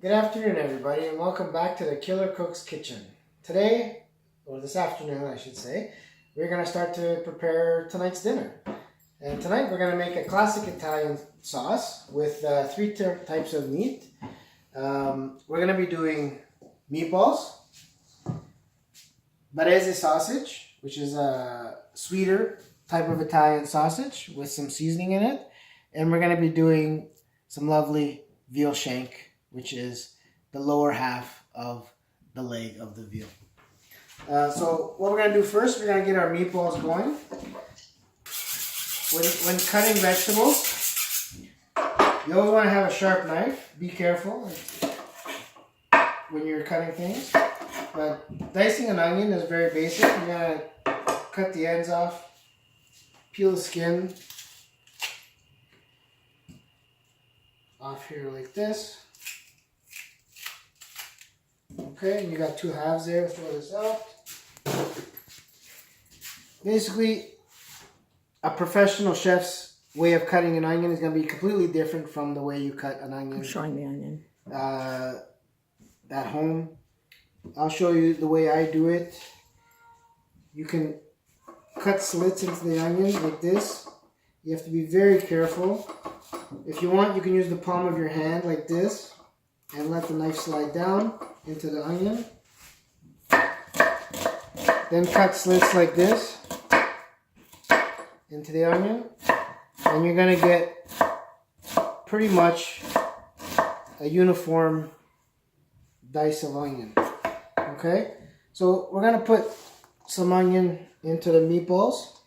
Good afternoon, everybody, and welcome back to the Killer Cook's Kitchen. Today, or this afternoon, I should say, we're going to start to prepare tonight's dinner. And tonight, we're going to make a classic Italian sauce with three types of meat. We're going to be doing meatballs, barese sausage, which is a sweeter type of Italian sausage with some seasoning in it, and we're going to be doing some lovely veal shank, which is the lower half of the leg of the veal. So what we're going to do first, we're going to get our meatballs going. When cutting vegetables, you always want to have a sharp knife. Be careful when you're cutting things. But dicing an onion is very basic. You're going to cut the ends off, peel the skin off here like this. Okay, and you got two halves there. Throw this out. Basically, a professional chef's way of cutting an onion is going to be completely different from the way you cut an onion. I'm showing the onion. At home. I'll show you the way I do it. You can cut slits into the onion like this. You have to be very careful. If you want, you can use the palm of your hand like this and let the knife slide down into the onion. Then cut slits like this into the onion. And you're going to get pretty much a uniform dice of onion. Okay? So we're going to put some onion into the meatballs.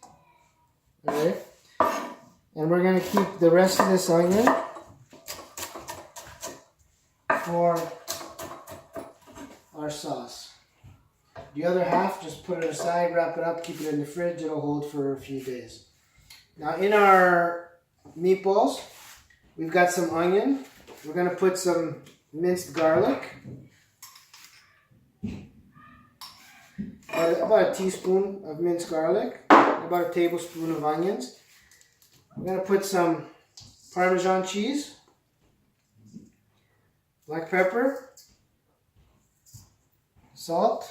Alright? And we're going to keep the rest of this onion for our sauce. The other half, just put it aside, wrap it up, keep it in the fridge. It'll hold for a few days. Now in our meatballs, we've got some onion. We're going to put some minced garlic. About a teaspoon of minced garlic. About a tablespoon of onions. We're going to put some Parmesan cheese. Black pepper. Salt.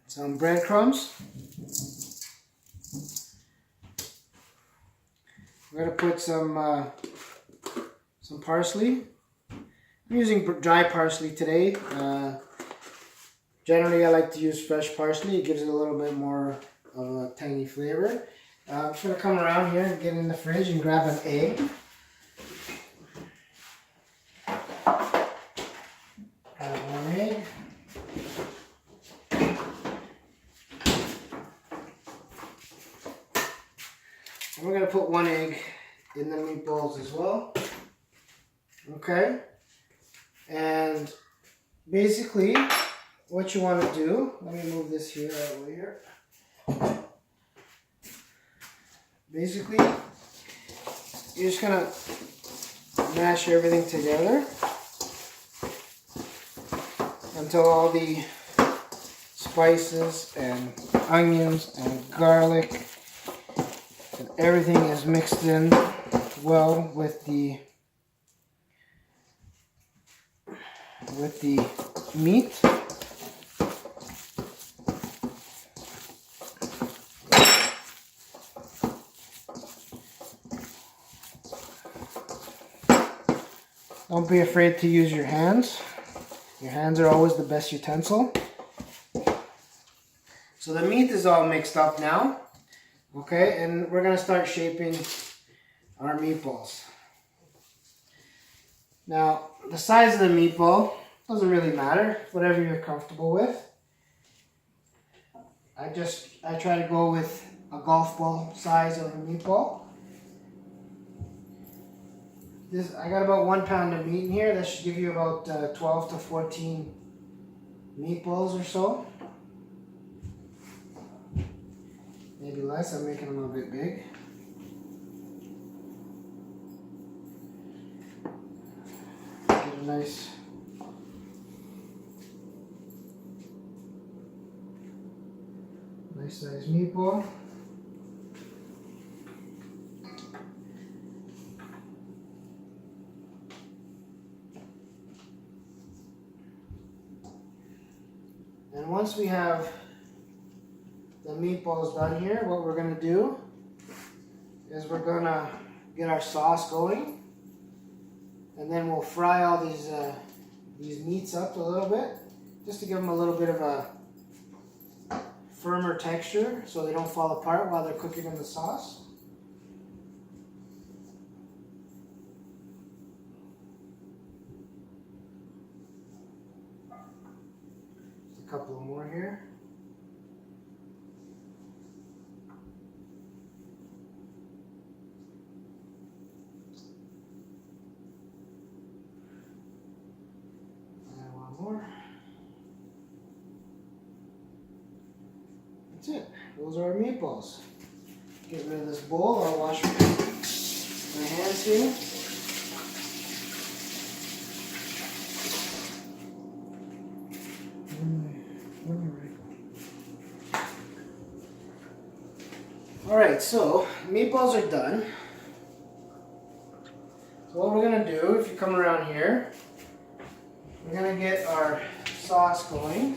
Some breadcrumbs. We're going to put some parsley. I'm using dry parsley today. Generally, I like to use fresh parsley. It gives it a little bit more of a tangy flavor. I'm just going to come around here and get in the fridge and grab an egg. Grab one egg. And we're going to put one egg in the meatballs as well. Okay. And basically, what you want to do, let me move this here out of here. Basically, you're just going to mash everything together until all the spices and onions and garlic and everything is mixed in well with the meat. Don't be afraid to use your hands. Your hands are always the best utensil. So the meat is all mixed up now. Okay, and we're going to start shaping our meatballs. Now, the size of the meatball doesn't really matter, whatever you're comfortable with. I try to go with a golf ball size of a meatball. I got about 1 pound of meat in here. That should give you about 12 to 14 meatballs or so. Maybe less. I'm making them a bit big. Get a nice size meatball. once we have the meatballs done here, what we're going to do is we're going to get our sauce going. And then we'll fry all these meats up a little bit, just to give them a little bit of a firmer texture so they don't fall apart while they're cooking in the sauce. Just a couple more here. More. That's it. Those are our meatballs. Get rid of this bowl. I'll wash my hands here. Alright, so meatballs are done. So what we're going to do, if you come around here, we're going to get our sauce going.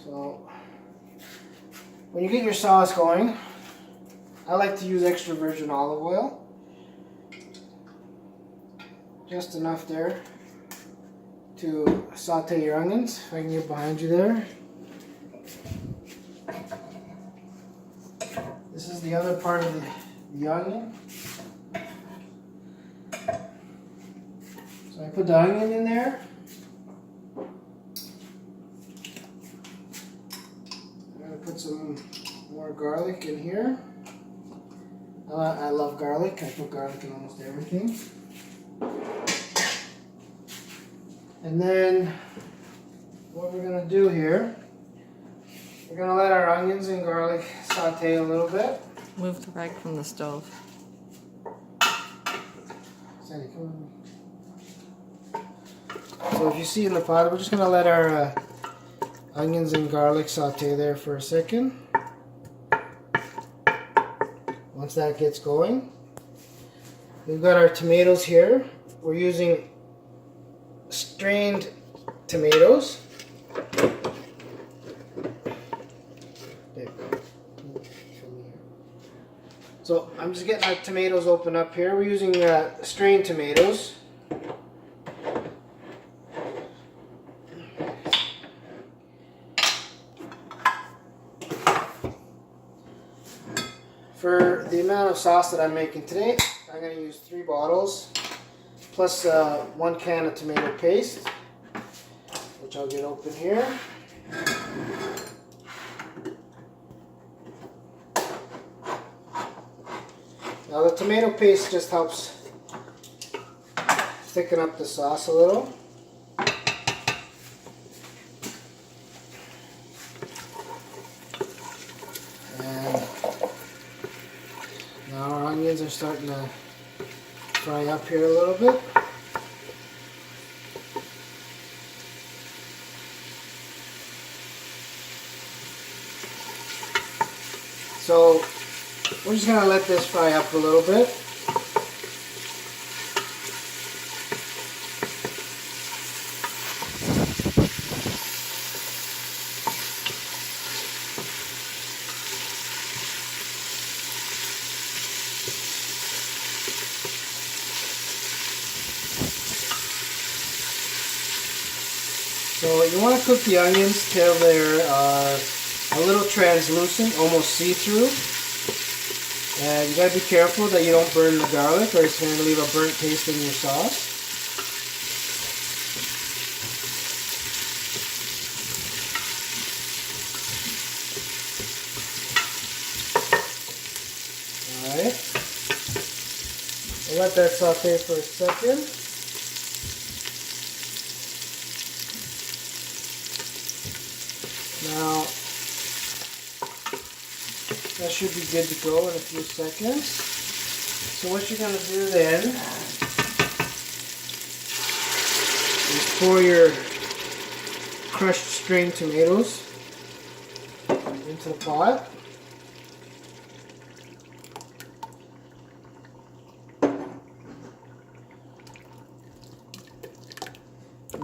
So when you get your sauce going, I like to use extra virgin olive oil. Just enough there to saute your onions. If I can get behind you there. This is the other part of the onion. So I put the onion in there. I'm going to put some more garlic in here. I love garlic. I put garlic in almost everything. And then what we're going to do here, we're going to let our onions and garlic saute a little bit. Move the rag from the stove. Sandy, come on. So if you see in the pot, we're just going to let our onions and garlic saute there for a second. Once that gets going, we've got our tomatoes here. We're using strained tomatoes. So I'm just getting our tomatoes open up here. We're using strained tomatoes. For the amount of sauce that I'm making today, I'm going to use 3 bottles plus 1 can of tomato paste, which I'll get open here. Now the tomato paste just helps thicken up the sauce a little. And now our onions are starting to fry up here a little bit. So we're just going to let this fry up a little bit. So you want to cook the onions till they're a little translucent, almost see-through. And you got to be careful that you don't burn the garlic, or it's going to leave a burnt taste in your sauce. Alright. We'll let that saute for a second. Now, that should be good to go in a few seconds. So what you're going to do then is pour your crushed strained tomatoes into the pot.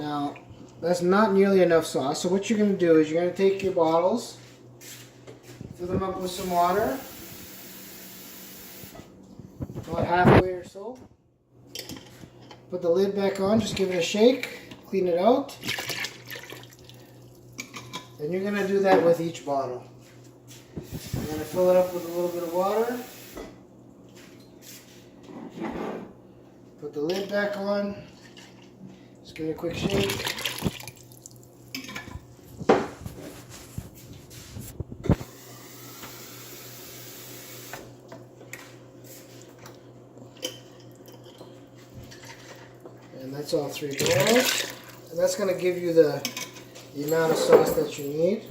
Now, that's not nearly enough sauce. So what you're going to do is you're going to take your bottles, fill them up with some water, about halfway or so. Put the lid back on, just give it a shake, clean it out. And you're going to do that with each bottle. You're going to fill it up with a little bit of water. Put the lid back on. Just give it a quick shake. And that's all 3 bottles. And that's going to give you the amount of sauce that you need.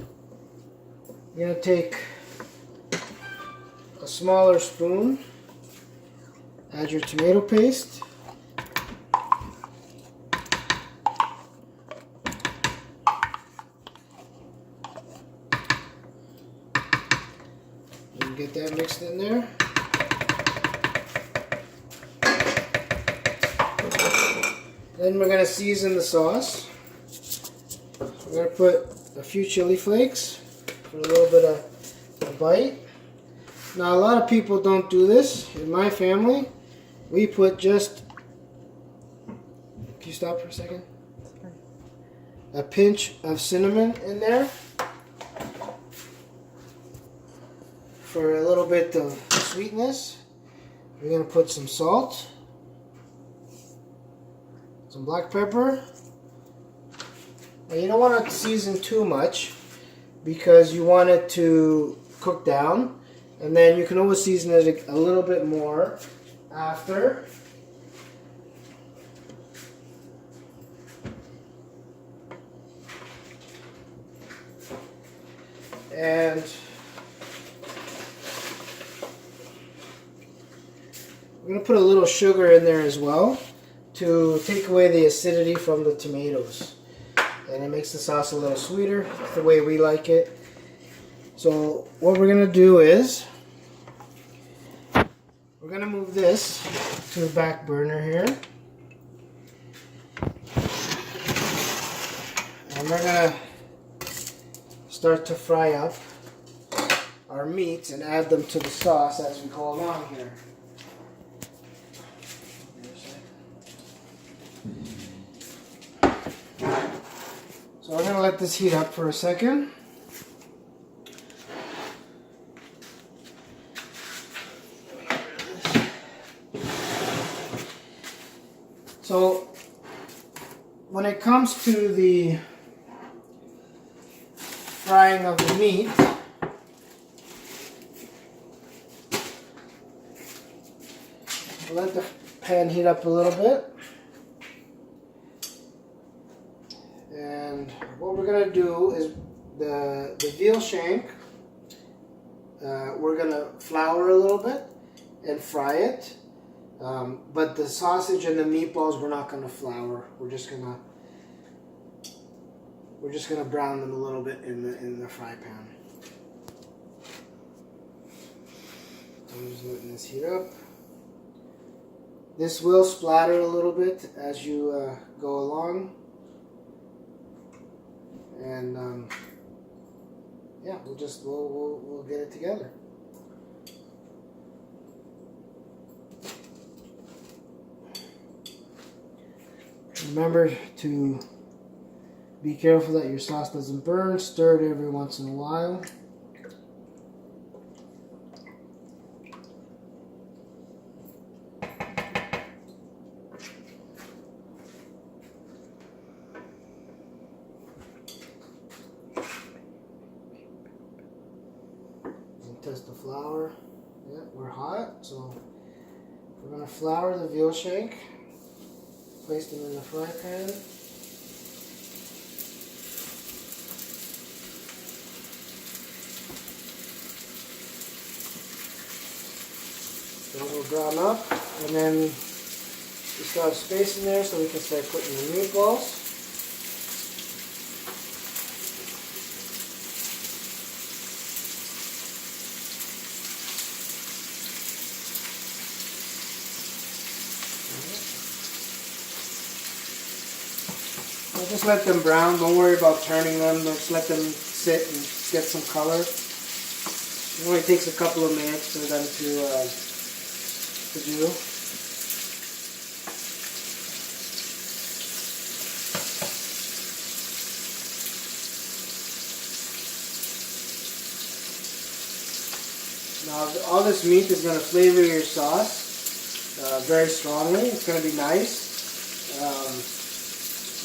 You're going to take a smaller spoon, add your tomato paste, and get that mixed in there. Then we're going to season the sauce. We're going to put a few chili flakes for a little bit of a bite. Now a lot of people don't do this. In my family, we put just, can you stop for a second? A pinch of cinnamon in there for a little bit of sweetness. We're going to put some salt, some black pepper. Now you don't want to season too much because you want it to cook down, and then you can always season it a little bit more after. And we're going to put a little sugar in there as well to take away the acidity from the tomatoes. And it makes the sauce a little sweeter, the way we like it. So what we're going to do is we're going to move this to the back burner here. And we're going to start to fry up our meats and add them to the sauce as we go along here. So we're going to let this heat up for a second. So when it comes to the frying of the meat, let the pan heat up a little bit. And what we're going to do is the veal shank, we're going to flour a little bit and fry it. But the sausage and the meatballs we're not going to flour. We're just going to brown them a little bit in the fry pan. So I'm just letting this heat up. This will splatter a little bit as you go along. And yeah, we'll get it together. Remember to be careful that your sauce doesn't burn. Stir it every once in a while. Test the flour. Yeah, we're hot, so we're going to flour the veal shank. Place them in the fry pan. That will brown up, and then we still have space in there so we can start putting the meatballs. So just let them brown. Don't worry about turning them. Just let them sit and get some color. It only takes a couple of minutes for them to do. Now all this meat is going to flavor your sauce very strongly. It's going to be nice.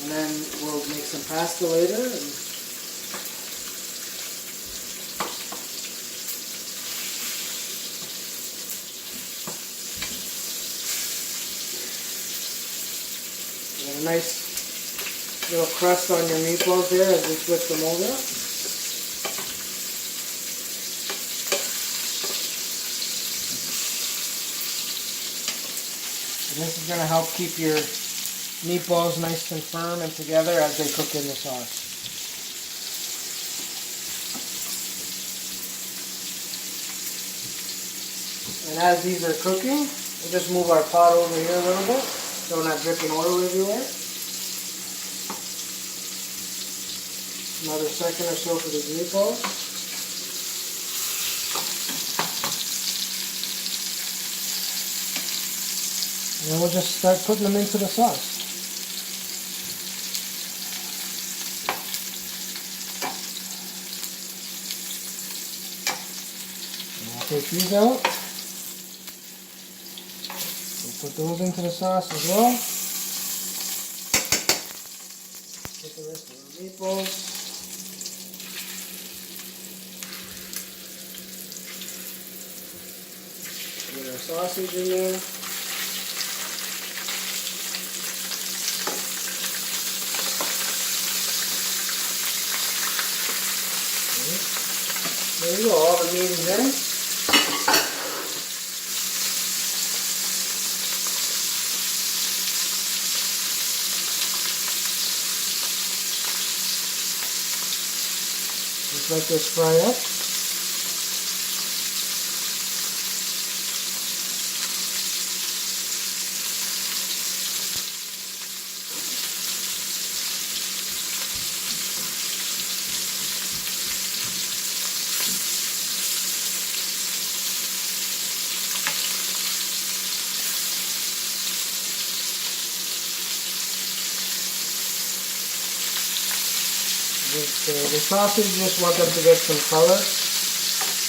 And then we'll make some pasta later. A nice little crust on your meatballs there as we flip them over. And this is going to help keep your meatballs nice and firm and together as they cook in the sauce. And as these are cooking, we'll just move our pot over here a little bit so we're not dripping oil everywhere. Another second or so for these meatballs. And then we'll just start putting them into the sauce. And I'll take these out. We'll put those into the sauce as well. Put the rest of the meatballs. Get our sausage in there. There you go, all the meat is in. Just let this fry up. The sausage, you just want them to get some color.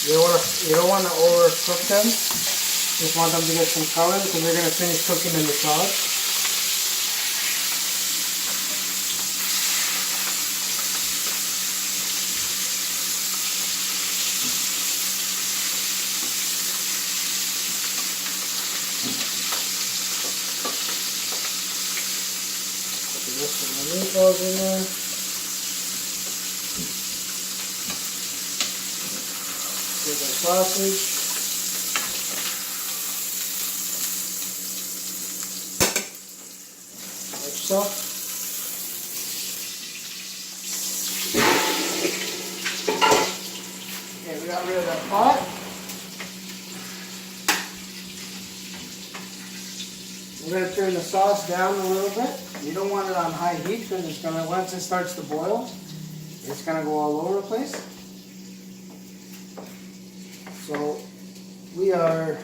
You don't want to overcook them. Just want them to get some color because they're going to finish cooking in the sauce. Put the rest of the meatballs in there. Here's our sausage. Like so. Okay, we got rid of that pot. We're going to turn the sauce down a little bit. You don't want it on high heat because it's going to, once it starts to boil, it's going to go all over the place. So our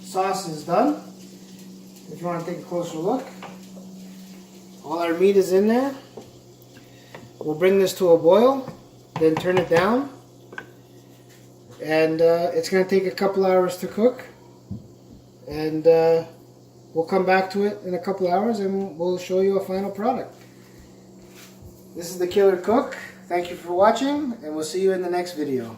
sauce is done. If you want to take a closer look, all our meat is in there. We'll bring this to a boil, then turn it down, and it's going to take a couple hours to cook, and we'll come back to it in a couple hours and we'll show you a final product. This is the Killer Cook. Thank you for watching, and we'll see you in the next video.